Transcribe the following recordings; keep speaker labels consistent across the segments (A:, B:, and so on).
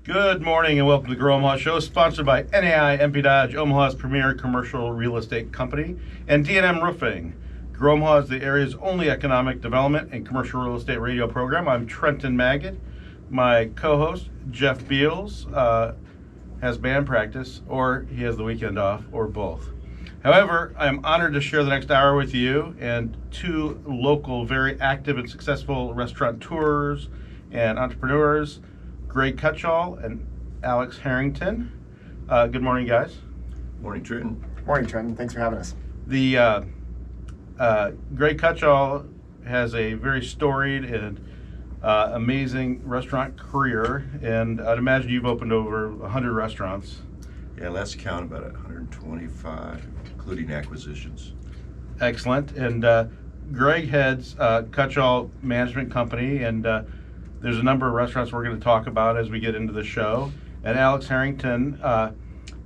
A: Good morning and welcome to the Grow Omaha Show, sponsored by NAI MP Dodge, Omaha's premier commercial real estate company, and D&M Roofing. Grow Omaha is the area's only economic development and commercial real estate radio program. I'm Trenton Maggot. My co-host, Jeff Beals, has band practice, or he has the weekend off, or both. However, I'm honored to share the next hour with you and two local, very active and successful restaurateurs and entrepreneurs, Greg Cutchall and Alex Harrington. Good morning, guys.
B: Morning, Trenton.
C: Morning, Trenton. Thanks for having us.
A: The Greg Cutchall has a very storied and amazing restaurant career, and I'd imagine you've opened over 100 restaurants.
B: Yeah, last count about 125, including acquisitions.
A: Excellent. And Greg heads Cutchall Management Company, and there's a number of restaurants we're going to talk about as we get into the show. And Alex Harrington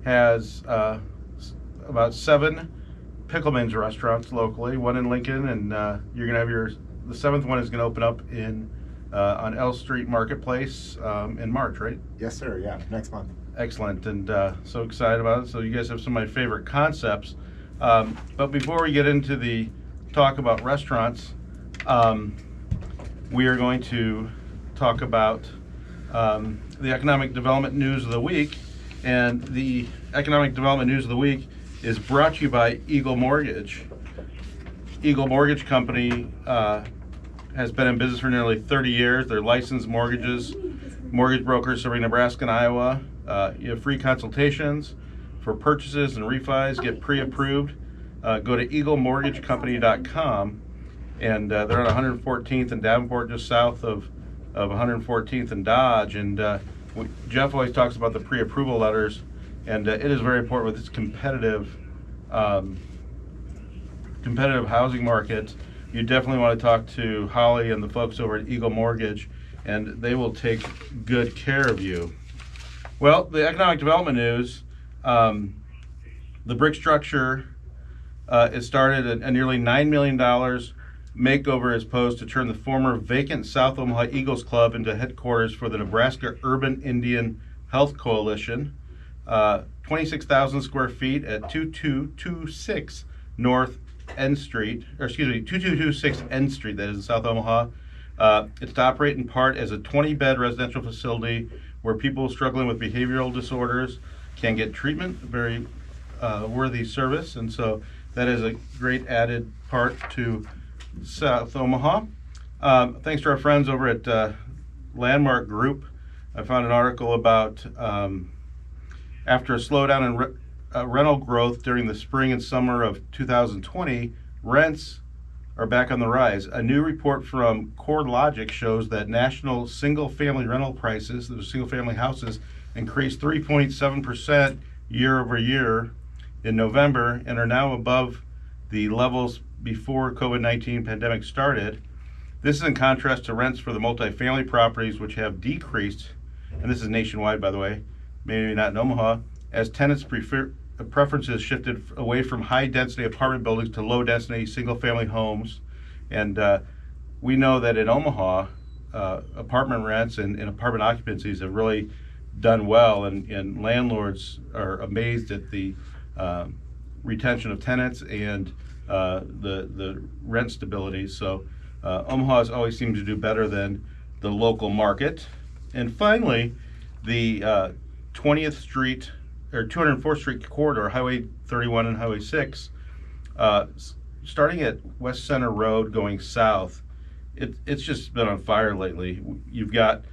A: has about 7 Pickleman's restaurants locally, one in Lincoln, and you're going to have the 7th one is going to open up on L Street Marketplace in March, right?
C: Yes, sir. Yeah, next month.
A: Excellent, and so excited about it. So you guys have some of my favorite concepts. But before we get into the talk about restaurants, we are going to talk about the economic development news of the week. And the economic development news of the week is brought to you by Eagle Mortgage. Eagle Mortgage Company has been in business for nearly 30 years. They're licensed mortgage brokers serving Nebraska and Iowa. You have free consultations for purchases and refis. Get pre-approved. Go to eaglemortgagecompany.com, and they're on 114th and Davenport, just south of 114th and Dodge. And Jeff always talks about the pre-approval letters, and it is very important with this competitive housing market. You definitely want to talk to Holly and the folks over at Eagle Mortgage, and they will take good care of you. Well, the economic development news, the brick structure is started at a nearly $9 million makeover is posed to turn the former vacant South Omaha Eagles Club into headquarters for the Nebraska Urban Indian Health Coalition. 26,000 square feet at 2226 North N Street, 2226 N Street, that is in South Omaha. It's to operate in part as a 20-bed residential facility where people struggling with behavioral disorders can get treatment, very worthy service, and so that is a great added part to South Omaha. Thanks to our friends over at Landmark Group, I found an article about after a slowdown in rental growth during the spring and summer of 2020, rents are back on the rise. A new report from CoreLogic shows that national single-family rental prices, those single-family houses, increased 3.7% year over year in November and are now above the levels before COVID-19 pandemic started. This is in contrast to rents for the multifamily properties, which have decreased, and this is nationwide, by the way, maybe not in Omaha, as tenants preferences shifted away from high-density apartment buildings to low-density single-family homes. And we know that in Omaha, apartment rents and apartment occupancies have really done well, and landlords are amazed at the retention of tenants and the rent stability. So Omaha has always seemed to do better than the local market. And finally, the 20th Street or 204th Street corridor, Highway 31 and Highway 6, starting at West Center Road going south, it's just been on fire lately. You've got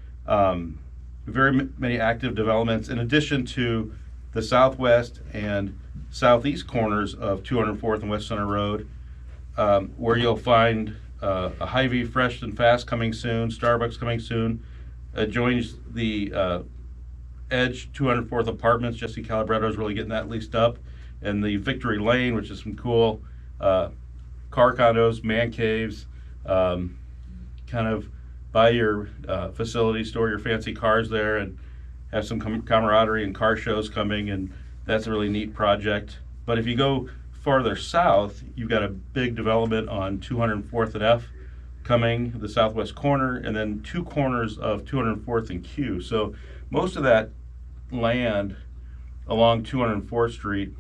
A: very many active developments in addition to the southwest and southeast corners of 204th and West Center Road, where you'll find a Hy-Vee Fresh and Fast coming soon, Starbucks coming soon, joins the Edge 204th Apartments. Jesse Calabretto is really getting that leased up, and the Victory Lane, which is some cool car condos, man caves, kind of buy your facility, store your fancy cars there, and have some camaraderie and car shows coming, and that's a really neat project. But if you go farther south, you've got a big development on 204th and F coming the southwest corner, and then 2 corners of 204th and Q. So most of that land along 204th Street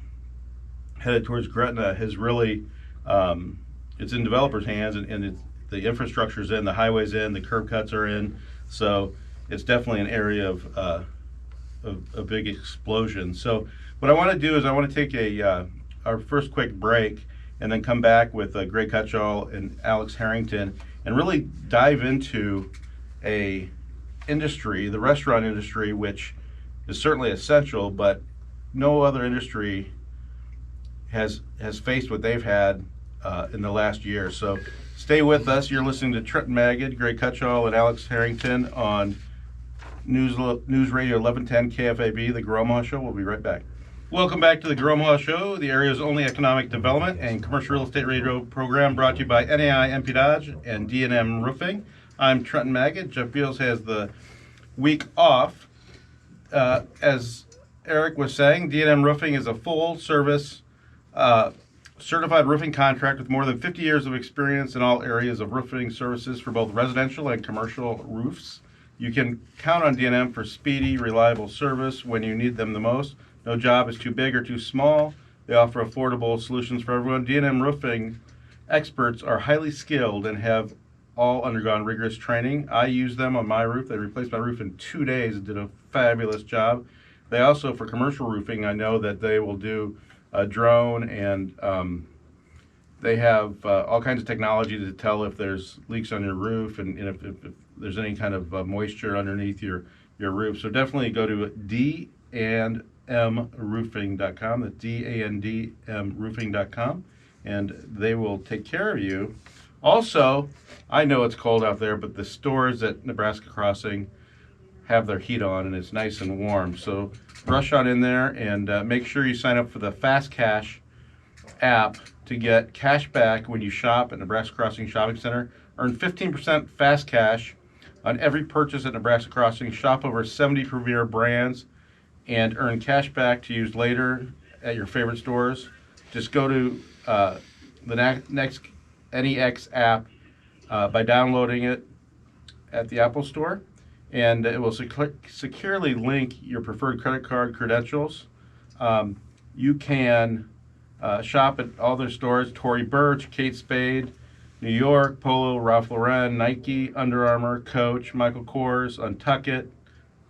A: headed towards Gretna has really, it's in developers' hands, and the infrastructure's in, the highway's in, the curb cuts are in. So it's definitely an area of a big explosion. So what I want to do is I want to take our first quick break and then come back with Greg Cutchall and Alex Harrington and really dive into a industry, the restaurant industry, which is certainly essential, but no other industry has faced what they've had in the last year. So stay with us. You're listening to Trenton Magid, Greg Cutchall, and Alex Harrington on News Radio 1110 KFAB, The Gromaha Show. We'll be right back. Welcome back to The Gromaha Show, the area's only economic development and commercial real estate radio program brought to you by NAI MP Dodge and D&M Roofing. I'm Trenton Magid. Jeff Beals has the week off. As Eric was saying, D&M Roofing is a full-service certified roofing contractor with more than 50 years of experience in all areas of roofing services for both residential and commercial roofs. You can count on D&M for speedy, reliable service when you need them the most. No job is too big or too small. They offer affordable solutions for everyone. D&M Roofing experts are highly skilled and have all undergone rigorous training. I use them on my roof. They replaced my roof in 2 days and did a fabulous job. They also, for commercial roofing, I know that they will do a drone, and they have all kinds of technology to tell if there's leaks on your roof and if there's any kind of moisture underneath your roof. So definitely go to dandmroofing.com. That's dandmroofing.com, and they will take care of you. Also, I know it's cold out there, but the stores at Nebraska Crossing have their heat on, and it's nice and warm. So rush on in there and make sure you sign up for the Fast Cash app to get cash back when you shop at Nebraska Crossing Shopping Center. Earn 15% Fast Cash on every purchase at Nebraska Crossing. Shop over 70 premier brands and earn cash back to use later at your favorite stores. Just go to the next NEX app by downloading it at the Apple Store, and it will securely link your preferred credit card credentials. You can shop at all their stores: Tory Burch, Kate Spade, New York, Polo, Ralph Lauren, Nike, Under Armour, Coach, Michael Kors, Untuckit,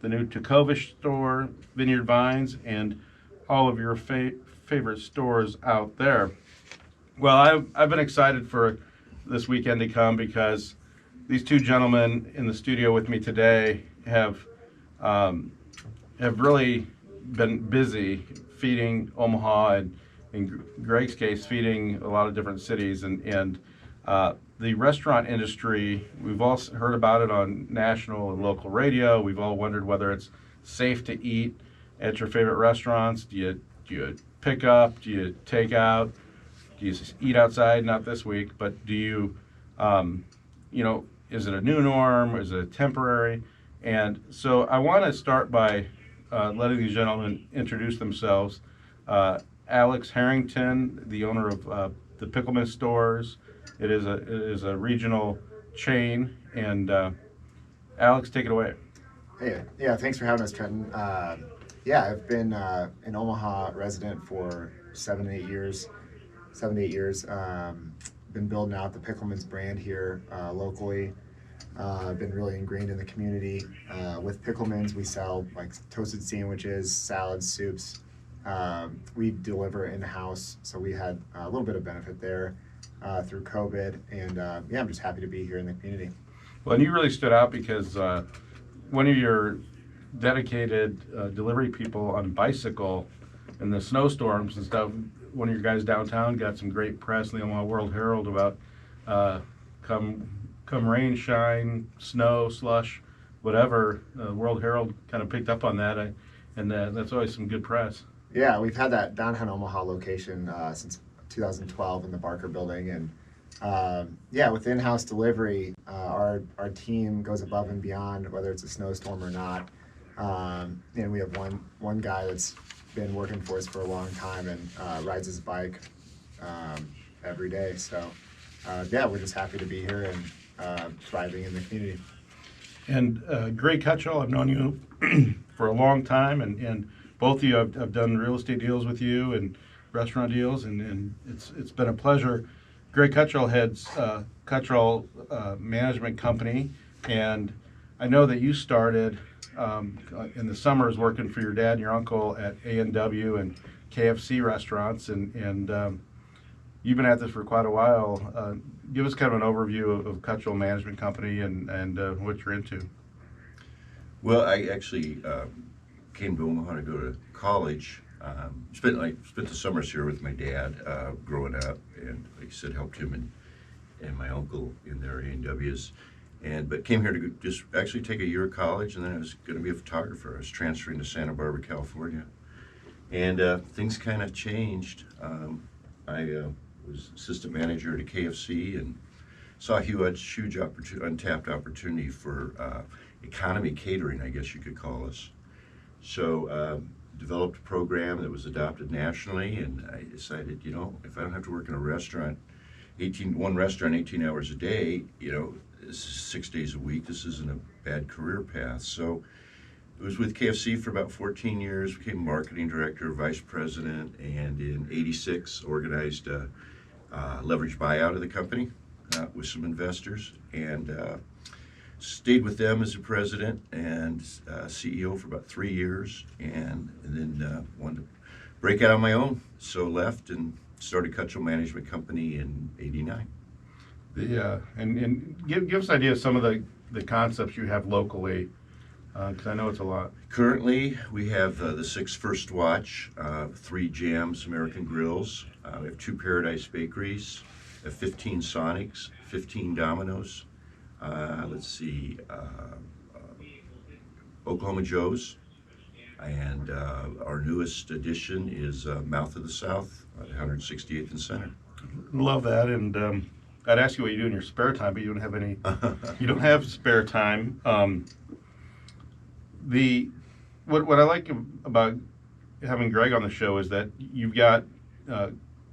A: the new Tecovas store, Vineyard Vines, and all of your favorite stores out there. Well, I've been excited for this weekend to come because these two gentlemen in the studio with me today have really been busy feeding Omaha and, in Greg's case, feeding a lot of different cities. And the restaurant industry, we've all heard about it on national and local radio. We've all wondered whether it's safe to eat at your favorite restaurants. Do you pick up? Do you take out? Do you eat outside? Not this week, but do you, is it a new norm? Is it temporary? And so I want to start by letting these gentlemen introduce themselves. Alex Harrington, the owner of the Pickleman Stores. It is a regional chain, and Alex, take it away.
C: Hey, yeah, thanks for having us, Trenton. I've been an Omaha resident for 7 to 8 years. Been building out the Pickleman's brand here locally. Been really ingrained in the community. With Pickleman's, we sell like toasted sandwiches, salads, soups. We deliver in-house, so we had a little bit of benefit there through COVID, and I'm just happy to be here in the community.
A: Well, and you really stood out because one of your dedicated delivery people on bicycle in the snowstorms and stuff, one of your guys downtown got some great press in the Omaha World Herald about come rain, shine, snow, slush, whatever. World Herald kind of picked up on that, and that's always some good press.
C: Yeah, we've had that downtown Omaha location since 2012 in the Barker building, and with in-house delivery, our team goes above and beyond, whether it's a snowstorm or not. And we have one guy that's been working for us for a long time and rides his bike every day. So we're just happy to be here thriving in the community.
A: And Greg Cutchall, I've known you for a long time, and both of you have done real estate deals with you and restaurant deals, and it's been a pleasure. Greg Cutchall heads Cutchall Management Company, and I know that you started in the summers working for your dad and your uncle at A&W and KFC restaurants, and you've been at this for quite a while. Give us kind of an overview of Cutchall Management Company and what you're into.
B: Well, I actually came to Omaha to go to college. Spent the summers here with my dad growing up, and like I said, helped him and my uncle in their A&Ws. But came here to just actually take a year of college, and then I was going to be a photographer. I was transferring to Santa Barbara, California, and things kind of changed. I was assistant manager at a KFC and saw a huge untapped opportunity for economy catering, I guess you could call us. So developed a program that was adopted nationally, and I decided, if I don't have to work in a restaurant, 18 hours a day, this is 6 days a week, this isn't a bad career path. So I was with KFC for about 14 years, became marketing director, vice president, and in '86 organized a leveraged buyout of the company with some investors, and stayed with them as a president and CEO for about 3 years, and then wanted to break out on my own, so left and started Cutchall Management Company in '89.
A: And give us an idea of some of the concepts you have locally, because I know it's a lot.
B: Currently, we have the 6 First Watch, 3 Jams American Grills, we have 2 Paradise Bakeries, we have 15 Sonics, 15 Domino's, Oklahoma Joe's, and our newest addition is Mouth of the South, 168th and Center.
A: Love that, and I'd ask you what you do in your spare time, but you don't have any. You don't have spare time. What I like about having Greg on the show is that you've got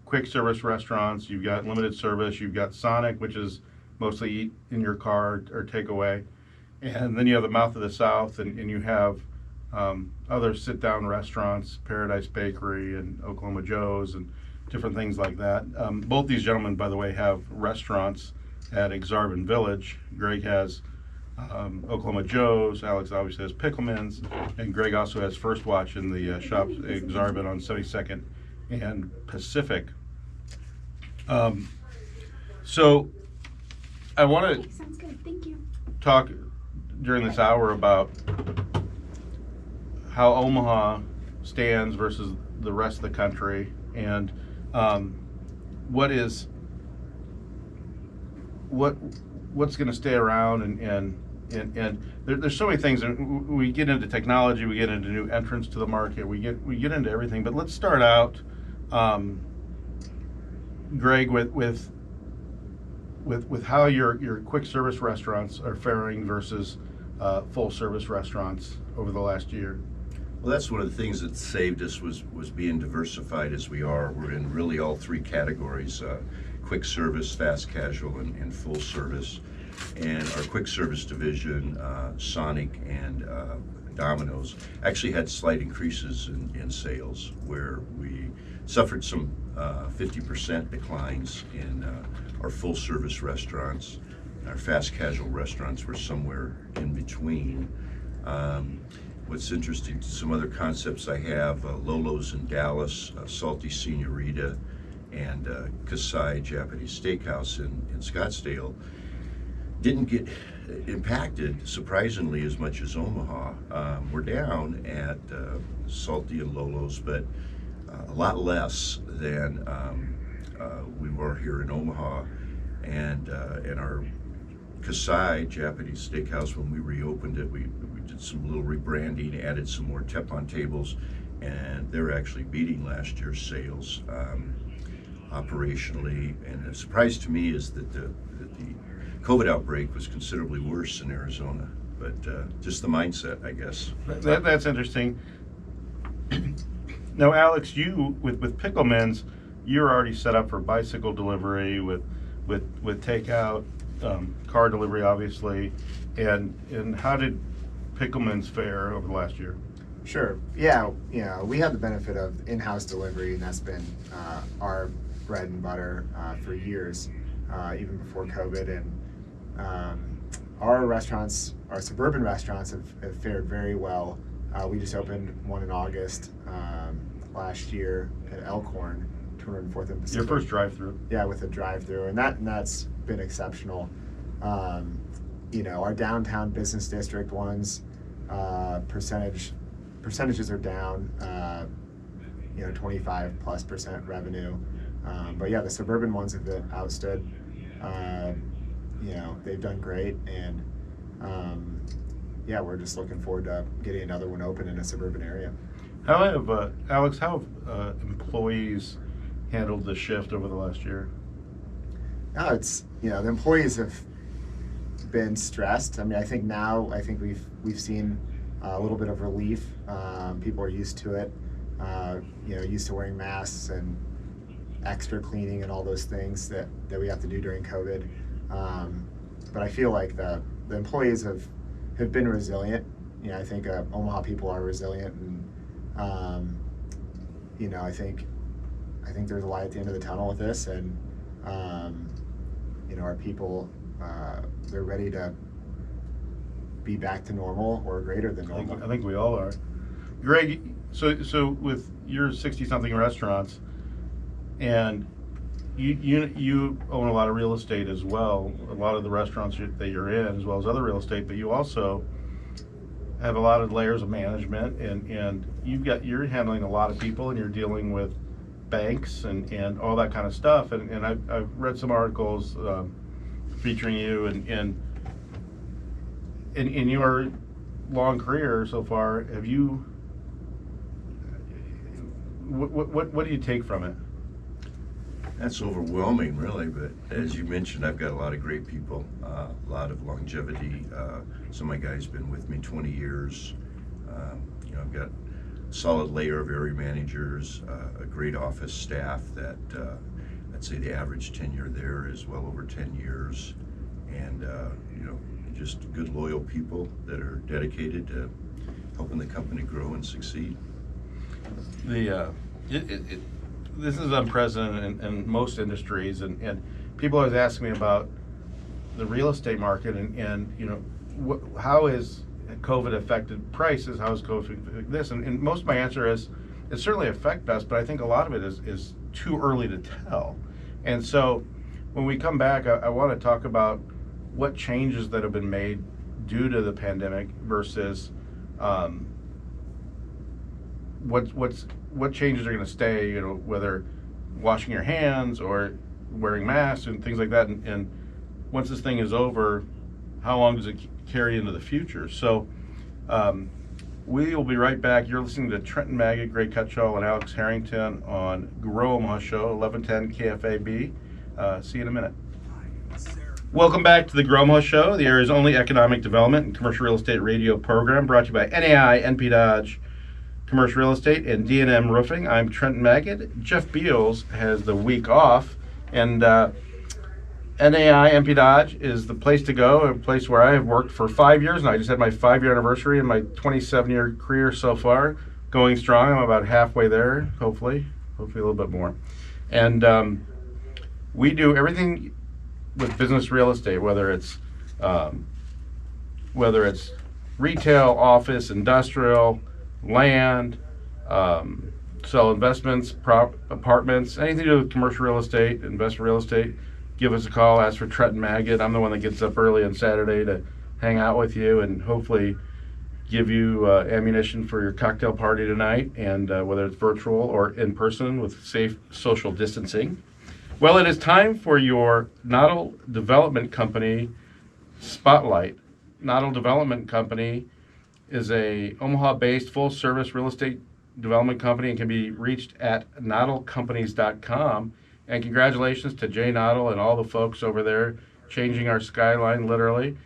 A: quick service restaurants, you've got limited service, you've got Sonic, which is mostly eat in your car or takeaway, and then you have the Mouth of the South, and you have other sit-down restaurants, Paradise Bakery and Oklahoma Joe's and different things like that. Both these gentlemen, by the way, have restaurants at Exarban Village. Greg has Oklahoma Joe's, Alex obviously has Pickleman's, and Greg also has First Watch in the shops Exarban on 72nd and Pacific. So I want to
D: Sounds good. Thank you.
A: talk during this hour about how Omaha stands versus the rest of the country, and what's going to stay around, and there's so many things. We get into technology, we get into new entrants to the market, we get into everything. But let's start out, Greg, with how your quick service restaurants are faring versus full service restaurants over the last year.
B: Well, that's one of the things that saved us was being diversified as we are. We're in really all 3 categories, quick service, fast casual, and full service. And our quick service division, Sonic and Domino's, actually had slight increases in sales, where we suffered some 50% declines in our full service restaurants. Our fast casual restaurants were somewhere in between. What's interesting, some other concepts I have, Lolo's in Dallas, Salty Señorita, and Kasai Japanese Steakhouse in Scottsdale, didn't get impacted, surprisingly, as much as Omaha. We're down at Salty and Lolo's, but a lot less than we were here in Omaha. And our Kasai Japanese Steakhouse, when we reopened it, we did some little rebranding, added some more Teflon tables, and they're actually beating last year's sales operationally. And the surprise to me is that the COVID outbreak was considerably worse in Arizona, but just the mindset, I guess.
A: That's interesting. Now, Alex, you with Pickleman's, you're already set up for bicycle delivery with takeout. car delivery, obviously, and how did Pickleman's fare over the last year?
C: Sure. Yeah. We have the benefit of in-house delivery, and that's been our bread and butter for years, even before COVID. And our restaurants, our suburban restaurants, have fared very well. We just opened one in August last year at Elkhorn, 204th and Pacific.
A: Your first drive-through.
C: Yeah, with a drive-through, and that's been exceptional. Our downtown business district ones, percentages are down, 25+% revenue. But yeah, the suburban ones have been outstood. They've done great, and we're just looking forward to getting another one open in a suburban area.
A: How have Alex? How have employees handled the shift over the last year?
C: No, it's the employees have been stressed. I mean, I think we've seen a little bit of relief. People are used to it. Used to wearing masks and extra cleaning and all those things that we have to do during COVID. But I feel like the employees have been resilient. I think Omaha people are resilient, and I think there's a light at the end of the tunnel with this, and our people, they're ready to be back to normal or greater than normal.
A: I think we all are. Greg, so with your 60-something restaurants, and you own a lot of real estate as well, a lot of the restaurants that you're in, as well as other real estate, but you also have a lot of layers of management, and you're handling a lot of people, and you're dealing with banks and all that kind of stuff. And I've read some articles featuring you, and in your long career so far, have you? What do you take from it?
B: That's overwhelming, really, but as you mentioned, I've got a lot of great people, a lot of longevity. Some of my guys been with me 20 years. I've got a solid layer of area managers, a great office staff that I'd say the average tenure there is well over 10 years, and just good, loyal people that are dedicated to helping the company grow and succeed.
A: This is unprecedented in most industries, and people always ask me about the real estate market, and how has COVID affected prices? How has COVID affected this? And most of my answer is it certainly affects us, but I think a lot of it is too early to tell. And so when we come back, I want to talk about what changes that have been made due to the pandemic versus what changes are going to stay, whether washing your hands or wearing masks and things like that. And once this thing is over, how long does it carry into the future? So we will be right back. You're listening to Trenton Maggot, Greg Cutchall, and Alex Harrington on Grow Omaha Show, 1110 KFAB. See you in a minute. Welcome back to the Grow Omaha Show, the area's only economic development and commercial real estate radio program, brought to you by NAI, NP Dodge Commercial Real Estate, and D&M Roofing. I'm Trenton Maggot. Jeff Beals has the week off, and NAI MP Dodge is the place to go, a place where I have worked for 5 years, and I just had my 5-year anniversary in my 27-year career so far, going strong. I'm about halfway there, hopefully a little bit more. And we do everything with business real estate, whether it's retail, office, industrial, land, sell investments, apartments, anything to do with commercial real estate, investor real estate. Give us a call, ask for Trenton Maggot. I'm the one that gets up early on Saturday to hang out with you and hopefully give you ammunition for your cocktail party tonight, and whether it's virtual or in person with safe social distancing. Well, it is time for your Noddle Development Company Spotlight. Noddle Development Company is a Omaha-based full-service real estate development company and can be reached at noddlecompanies.com. And congratulations to Jay Noddle and all the folks over there changing our skyline, literally.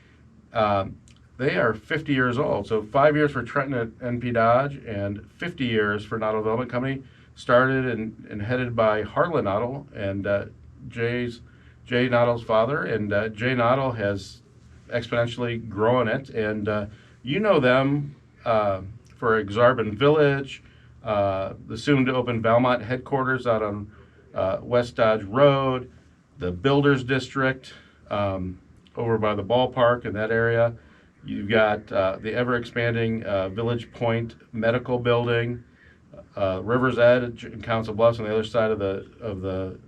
A: They are 50 years old, so 5 years for Trenton at NP Dodge and 50 years for Noddle Development Company. Started and headed by Harlan Noddle, and Jay's Jay Noddle's father, and Jay Noddle has exponentially grown it. And you know them for Exarban Village, the soon-to-open Valmont headquarters out on West Dodge Road, the Builders District over by the ballpark in that area. You've got the ever-expanding Village Point Medical Building, River's Edge and Council Bluffs on the other side of the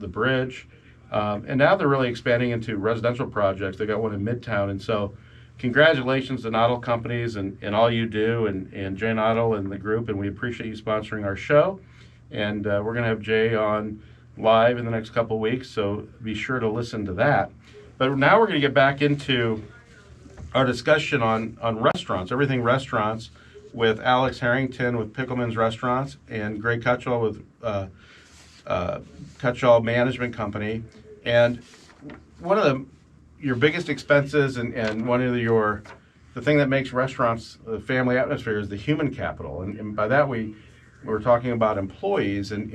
A: bridge. And now they're really expanding into residential projects. They got one in Midtown. And so congratulations to Noddle Companies and all you do, and Jay Noddle and the group. And we appreciate you sponsoring our show. And we're going to have Jay on live in the next couple weeks, so be sure to listen to that. But now we're going to get back into our discussion on restaurants, everything restaurants, with Alex Harrington with Pickleman's Restaurants and Greg Cutchall with Cutchall Management Company. And one of your biggest expenses and one of the thing that makes restaurants a family atmosphere is the human capital. And by that we're talking about employees. And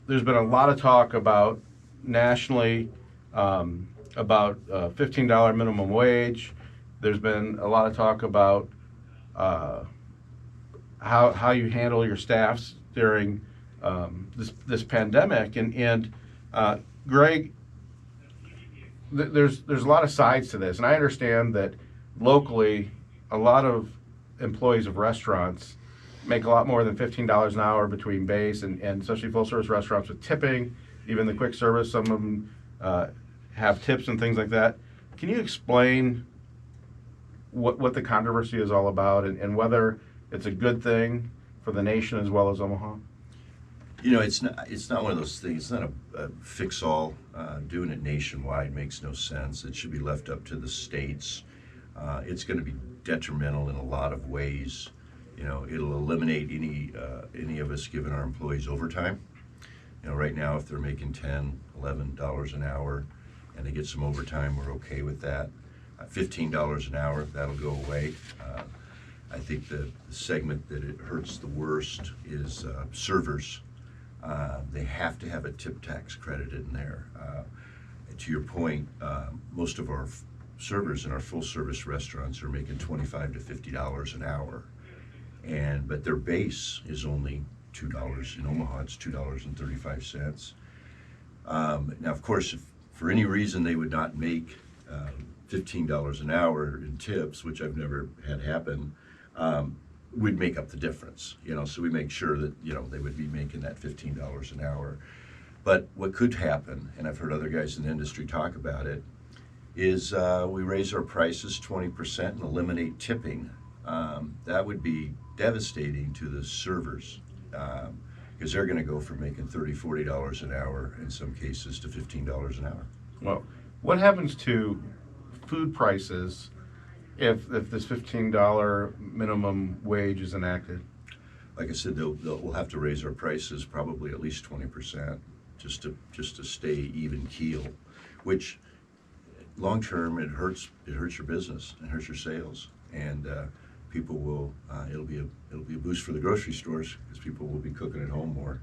A: there's been a lot of talk about nationally about $15 minimum wage. There's been a lot of talk about how you handle your staffs during this pandemic. And Greg, there's a lot of sides to this, and I understand that locally a lot of employees of restaurants make a lot more than $15 an hour between base and especially full service restaurants with tipping, even the quick service, some of them have tips and things like that. Can you explain what the controversy is all about and whether it's a good thing for the nation as well as Omaha?
B: You know, it's not one of those things. It's not a fix-all. Doing it nationwide makes no sense. It should be left up to the states. It's going to be detrimental in a lot of ways. You know, it'll eliminate any of us giving our employees overtime. You know, right now, if they're making $10, $11 an hour, and they get some overtime, we're okay with that. $15 an hour, that'll go away. I think the segment that it hurts the worst is servers. They have to have a tip tax credited in there. To your point, most of our servers in our full service restaurants are making $25 to $50 an hour, but their base is only $2. In Omaha, it's $2.35. Now, of course, if for any reason they would not make $15 an hour in tips, which I've never had happen, we'd make up the difference, you know, so we make sure that, you know, they would be making that $15 an hour. But what could happen, and I've heard other guys in the industry talk about it, is we raise our prices 20% and eliminate tipping. That would be devastating to the servers because they're going to go from making $30, $40 an hour in some cases to $15 an hour.
A: Well, what happens to food prices if this $15 minimum wage is enacted?
B: Like I said, we'll have to raise our prices probably at least 20% just to stay even keel, which long term it hurts your business, it hurts your sales, and people will it'll be a boost for the grocery stores because people will be cooking at home more.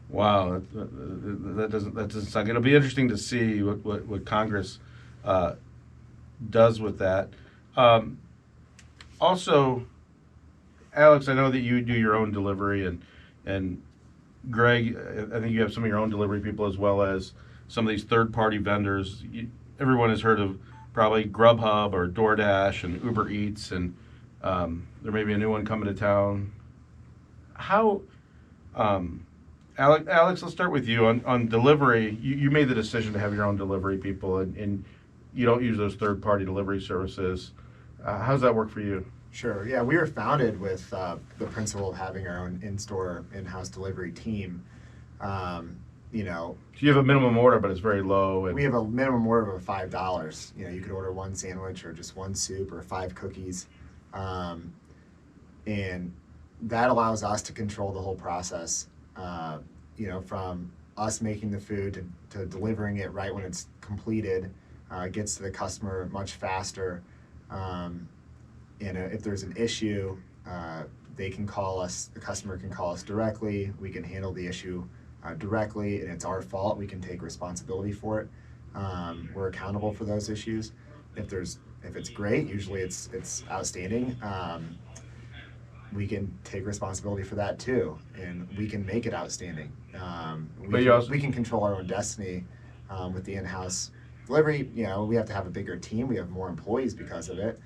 A: Wow, that doesn't sound good. It'll be interesting to see what Congress does with that. Also, Alex, I know that you do your own delivery, and Greg, I think you have some of your own delivery people as well as some of these third-party vendors. Everyone has heard of probably Grubhub or DoorDash and Uber Eats, and there may be a new one coming to town. How, Alex, let's start with you on delivery. You made the decision to have your own delivery people, and you don't use those third-party delivery services. How does that work for you?
C: Sure. Yeah, we were founded with the principle of having our own in-store, in-house delivery team. You know,
A: So you have a minimum order, but it's very low. And
C: we have a minimum order of $5. You know, you could order one sandwich or just one soup or 5 cookies, and that allows us to control the whole process. You know, from us making the food to delivering it right when it's completed, gets to the customer much faster. And if there's an issue, they can call us. The customer can call us directly. We can handle the issue directly and it's our fault, we can take responsibility for it. We're accountable for those issues. If it's great, usually it's outstanding. We can take responsibility for that too, and we can make it outstanding. We can control our own destiny with the in-house delivery. You know, we have to have a bigger team. We have more employees because of it.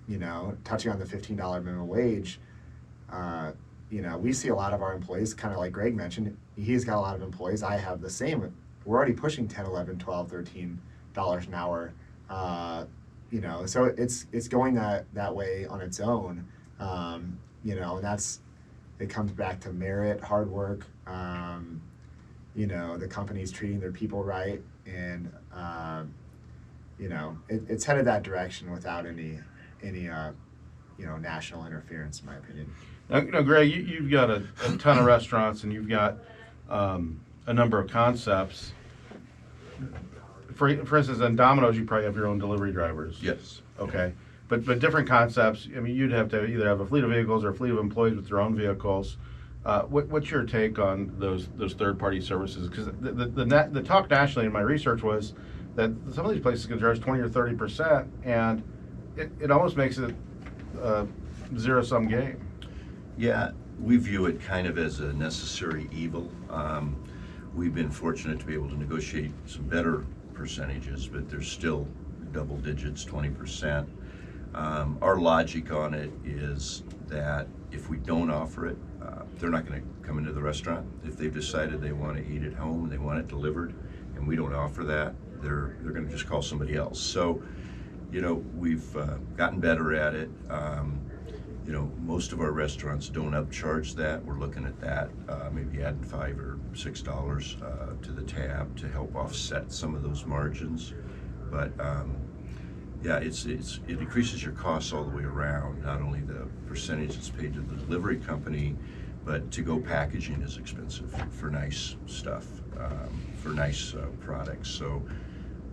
C: You know, touching on the $15 minimum wage, you know, we see a lot of our employees, kind of like Greg mentioned, he's got a lot of employees. I have the same. We're already pushing $10, $11, $12, $13 an hour. You know, so it's going that way on its own. You know, and it comes back to merit, hard work. You know, the company's treating their people right, and you know, it's headed that direction without any you know, national interference, in my opinion.
A: Now, you know, Greg, you've got a ton of restaurants, and you've got a number of concepts. For instance, in Domino's, you probably have your own delivery drivers.
B: Yes.
A: Okay. But different concepts. I mean, you'd have to either have a fleet of vehicles or a fleet of employees with their own vehicles. What's your take on those third-party services? Because the talk nationally in my research was that some of these places can charge 20 or 30%, and it almost makes it a zero-sum game.
B: Yeah, we view it kind of as a necessary evil. We've been fortunate to be able to negotiate some better percentages, but there's still double digits, 20%. Our logic on it is that if we don't offer it, they're not going to come into the restaurant. If they've decided they want to eat at home, they want it delivered, and we don't offer that, they're going to just call somebody else. So, you know, we've gotten better at it. You know, most of our restaurants don't upcharge that. We're looking at that, maybe adding $5 or $6 to the tab to help offset some of those margins. But yeah, it increases your costs all the way around. Not only the percentage that's paid to the delivery company, but to-go packaging is expensive for nice stuff, for nice products. So,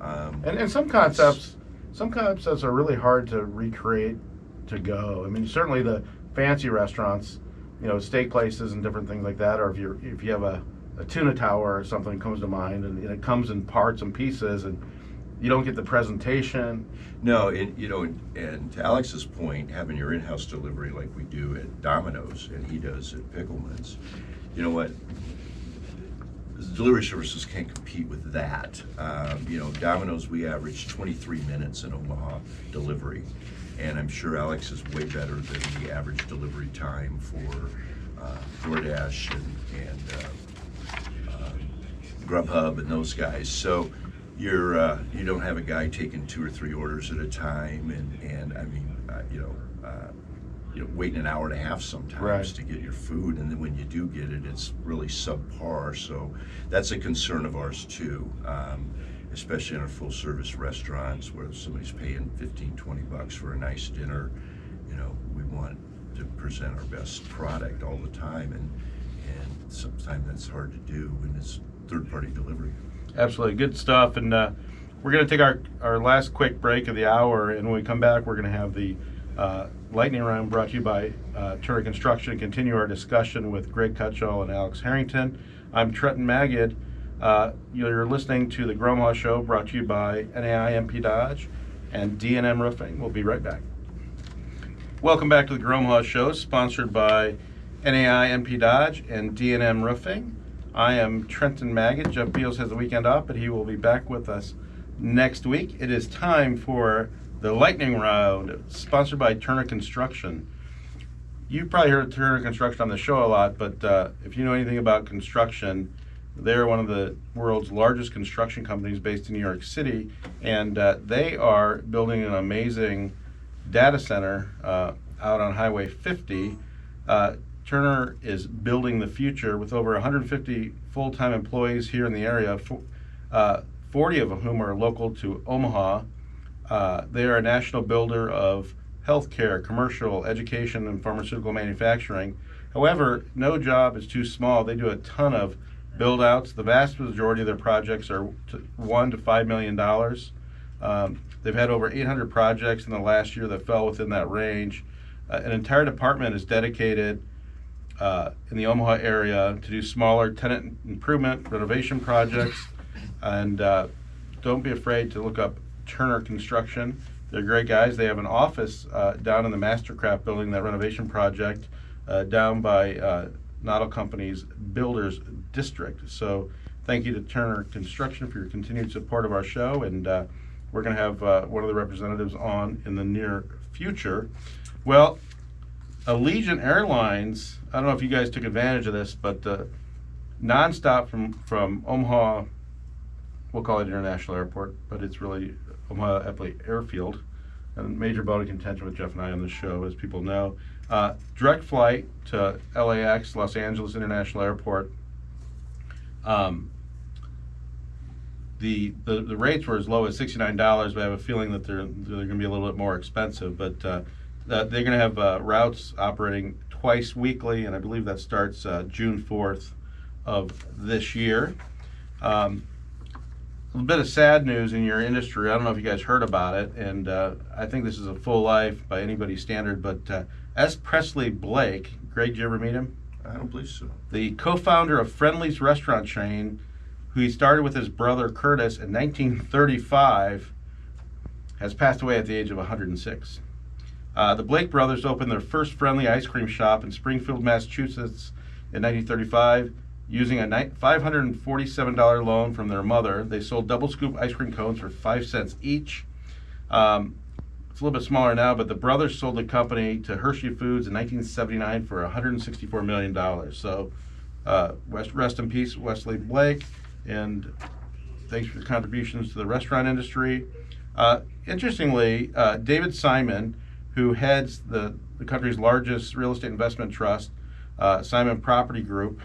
A: and some concepts are really hard to recreate to go. I mean, certainly the fancy restaurants, you know, steak places and different things like that, or if you have a tuna tower or something comes to mind, and it comes in parts and pieces, and you don't get the presentation.
B: No, you know, and to Alex's point, having your in-house delivery like we do at Domino's and he does at Pickleman's, you know what? Delivery services can't compete with that. You know, Domino's, we average 23 minutes in Omaha delivery. And I'm sure Alex is way better than the average delivery time for DoorDash and Grubhub and those guys. So you don't have a guy taking 2 or 3 orders at a time, and I mean, you know, waiting an hour and a half sometimes
A: right.
B: to get your food, and then when you do get it, it's really subpar. So that's a concern of ours too. Especially in our full-service restaurants where somebody's paying $15-20 for a nice dinner. You know, we want to present our best product all the time, and sometimes that's hard to do when it's third-party delivery.
A: Absolutely, good stuff. And we're going to take our last quick break of the hour, and when we come back, we're going to have the lightning round brought to you by Turner Construction and continue our discussion with Greg Cutchall and Alex Harrington. I'm Trenton Magid. You're listening to the Gromhaw Show, brought to you by NAI MP Dodge and D&M Roofing. We'll be right back. Welcome back to the Gromhaw Show, sponsored by NAI MP Dodge and D&M Roofing. I am Trenton Magid. Jeff Beals has the weekend off, but he will be back with us next week. It is time for the lightning round, sponsored by Turner Construction. You've probably heard of Turner Construction on the show a lot, but if you know anything about construction, they're one of the world's largest construction companies based in New York City, and they are building an amazing data center out on Highway 50. Turner is building the future with over 150 full-time employees here in the area, 40 of whom are local to Omaha. They are a national builder of healthcare, commercial, education, and pharmaceutical manufacturing. However, no job is too small. They do a ton of build-outs. The vast majority of their projects are $1 to $5 million. They've had over 800 projects in the last year that fell within that range. An entire department is dedicated in the Omaha area to do smaller tenant improvement renovation projects. And don't be afraid to look up Turner Construction. They're great guys. They have an office down in the Mastercraft building, that renovation project, down by Noddle Company's Builders District. So thank you to Turner Construction for your continued support of our show, and we're going to have one of the representatives on in the near future. Well, Allegiant Airlines, I don't know if you guys took advantage of this, but nonstop from Omaha, we'll call it International Airport, but it's really Omaha Eppley Airfield, and major bone of contention with Jeff and I on this show, as people know. Direct flight to LAX, Los Angeles International Airport. The rates were as low as $69, but I have a feeling that they're going to be a little bit more expensive. But they're going to have routes operating twice weekly, and I believe that starts June 4th of this year. A little bit of sad news in your industry. I don't know if you guys heard about it, and I think this is a full life by anybody's standard, but S. Presley Blake, Greg, did you ever meet him?
B: I don't believe so.
A: The co-founder of Friendly's restaurant chain, who he started with his brother Curtis in 1935, has passed away at the age of 106. The Blake brothers opened their first Friendly ice cream shop in Springfield, Massachusetts in 1935. Using a $547 loan from their mother, they sold double scoop ice cream cones for 5 cents each. It's a little bit smaller now, but the brothers sold the company to Hershey Foods in 1979 for $164 million. So rest in peace, Wesley Blake, and thanks for your contributions to the restaurant industry. Interestingly, David Simon, who heads the country's largest real estate investment trust, Simon Property Group,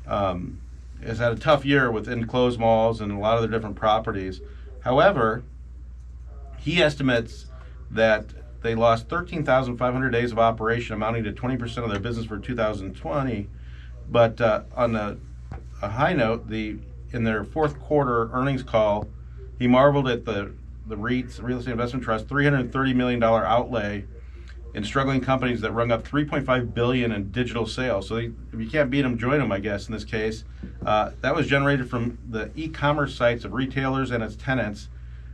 A: has had a tough year with enclosed malls and a lot of their different properties. However, he estimates that they lost 13,500 days of operation, amounting to 20% of their business for 2020. But on a high note, in their fourth quarter earnings call, he marveled at the REITs, Real Estate Investment Trust, $330 million outlay in struggling companies that rung up $3.5 billion in digital sales. So if you can't beat them, join them, I guess, in this case. That was generated from the e-commerce sites of retailers and its tenants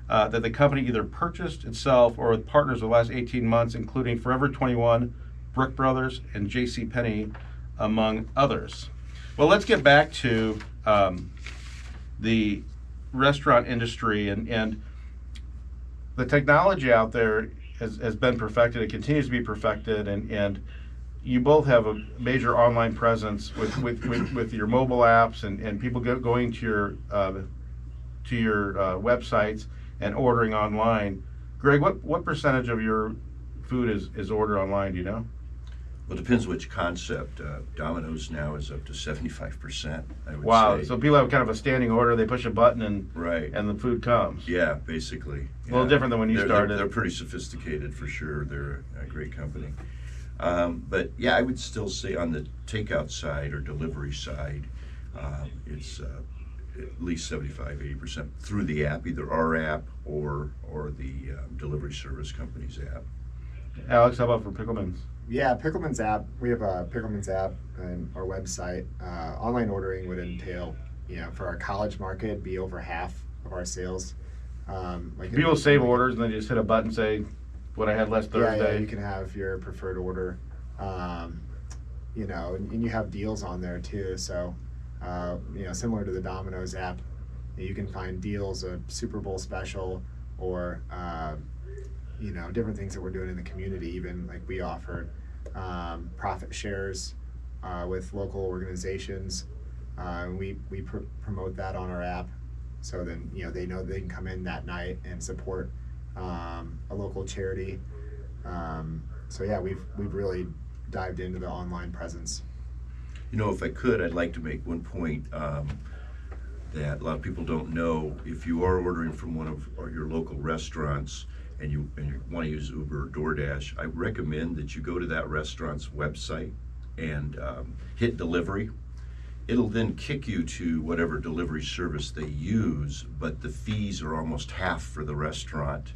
A: that the company either purchased itself or with partners over the last 18 months, including Forever 21, Brooke Brothers, and JCPenney, among others. Well, let's get back to the restaurant industry, and the technology out there has been perfected. It continues to be perfected, and you both have a major online presence with your mobile apps and people going to your websites and ordering online. Greg, what percentage of your food is ordered online? Do you know?
B: Well, it depends which concept. Domino's now is up to 75%, I would
A: Wow,
B: say.
A: so people have kind of a standing order. They push a button and
B: Right.
A: and the food comes.
B: Yeah, basically.
A: A little different than when you started.
B: They're pretty sophisticated for sure. They're a great company. But yeah, I would still say on the takeout side or delivery side, it's at least 75-80% through the app, either our app or the delivery service company's app.
A: Alex, how about for Pickleman's?
C: Yeah, Pickleman's app. We have a Pickleman's app and our website. Online ordering would entail, for our college market, be over half of our sales.
A: People save orders and then you just hit a button and say, what I had last Thursday.
C: Yeah, you can have your preferred order. And you have deals on there too. So, similar to the Domino's app, you can find deals, a Super Bowl special, or different things that we're doing in the community. Even like we offer profit shares with local organizations. We promote that on our app, so then they know they can come in that night and support a local charity. So yeah, we've really dived into the online presence.
B: If I could, I'd like to make one point that a lot of people don't know. If you are ordering from one of your local restaurants and you want to use Uber or DoorDash, I recommend that you go to that restaurant's website and hit delivery. It'll then kick you to whatever delivery service they use, but the fees are almost half for the restaurant.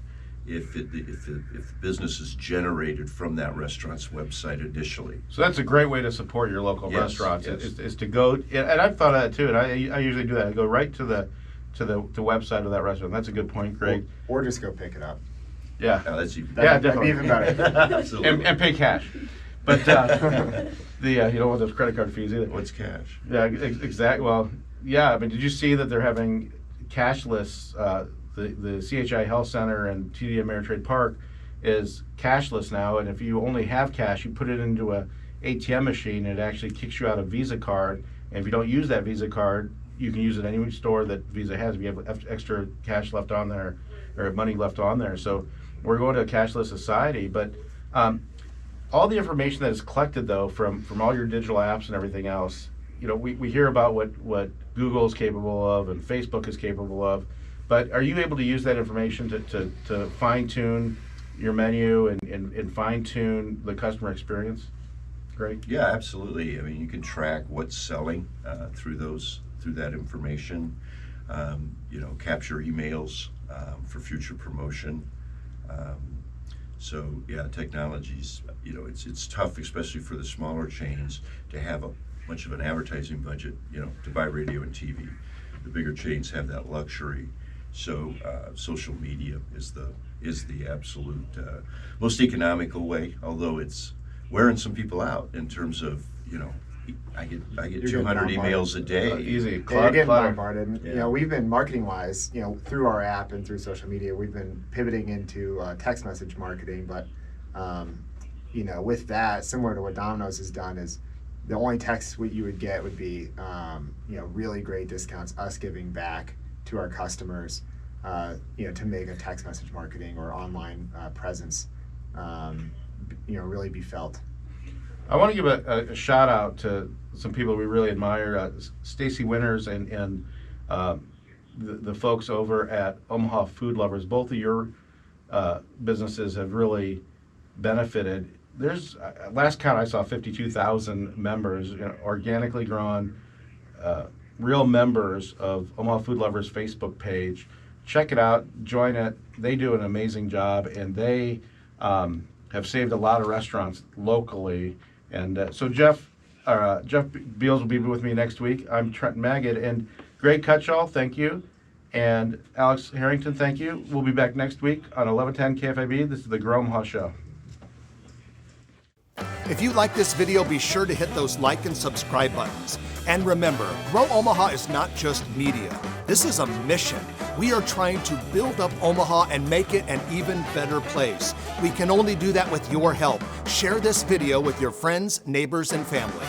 B: if the business is generated from that restaurant's website initially.
A: So that's a great way to support your local
B: Yes,
A: restaurants,
B: yes.
A: is to go, and I've thought of that too, and I usually do that. I go right to the website of that restaurant. That's a good point, Greg.
C: Or just go pick it up.
A: Yeah.
B: Now, that's even
A: Yeah,
C: That'd be even better.
B: Absolutely.
A: And pay cash. But you don't want those credit card fees either.
B: What's cash?
A: Yeah, exactly. Well, yeah. I mean, did you see that they're having cashless? The CHI Health Center and TD Ameritrade Park is cashless now, and if you only have cash, you put it into a ATM machine, and it actually kicks you out a Visa card. And if you don't use that Visa card, you can use it any store that Visa has if you have extra cash left on there or money left on there. So we're going to a cashless society, but all the information that is collected though from all your digital apps and everything else, we hear about what Google is capable of and Facebook is capable of, but are you able to use that information to fine tune your menu and fine tune the customer experience? Great.
B: Yeah, absolutely. I mean, you can track what's selling through that information. Capture emails for future promotion. So yeah, technology's, it's tough, especially for the smaller chains, to have much of an advertising budget, to buy radio and TV. The bigger chains have that luxury. So social media is the absolute most economical way, although it's wearing some people out in terms of, I get
C: You're
B: 200
C: getting
B: emails a day.
A: Easy.
C: Yeah, you're getting
A: Clutter.
C: bombarded. And,
B: Yeah.
C: we've been marketing-wise, through our app and through social media, we've been pivoting into text message marketing. But, with that, similar to what Domino's has done, is the only text you would get would be, really great discounts, us giving back to our customers, to make a text message marketing or online presence, really be felt.
A: I want to give a shout out to some people we really admire, Stacy Winters and the folks over at Omaha Food Lovers. Both of your businesses have really benefited. There's last count I saw 52,000 members, organically grown, real members of Omaha Food Lovers Facebook page. Check it out, join it. They do an amazing job, and they have saved a lot of restaurants locally. And so Jeff Beals will be with me next week. I'm Trent Magid, and Greg Cutchall, thank you. And Alex Harrington, thank you. We'll be back next week on 1110 KFIB. This is the Grow Omaha Show.
D: If you like this video, be sure to hit those like and subscribe buttons. And remember, Grow Omaha is not just media. This is a mission. We are trying to build up Omaha and make it an even better place. We can only do that with your help. Share this video with your friends, neighbors, and family.